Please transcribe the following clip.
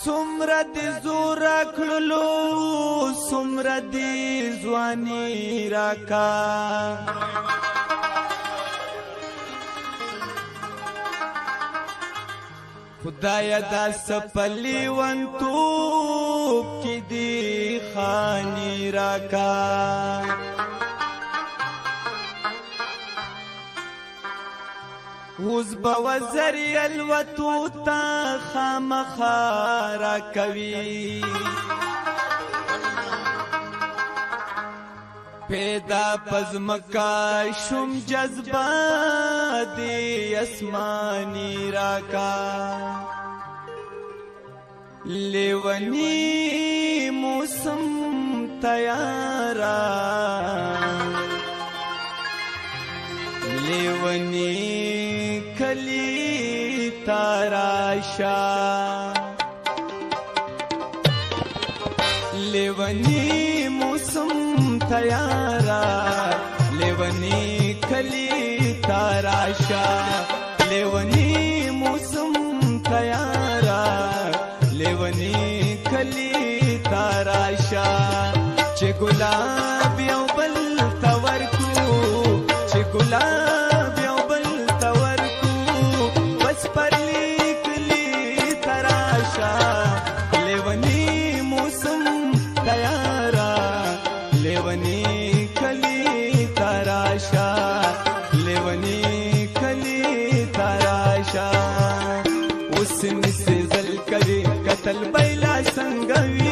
سمره دی زور کړلو سمره دی ځواني راکا خدایا دا سپلی ونتوب کی دی خانی راکا اوز بوزری الوتو تا خامخارا کوي پیدا پزمکا شم جذبہ دی اسمانی راکا لیونی موسم تیارا لیونی کلی تاراشا لیونی موسم تیارا لیونی کلی تاراشا لیونی موسم تیارا لیونی کلی تاراشا چه گلاب یو بل تورکو چه گلاب یو بل تورکو بس پرلی کلی تراشا لیونی موسم تیارا لیونی کلی تراشا لیونی کلی تراشا اس نسزل کری قتل بیلا سنگوی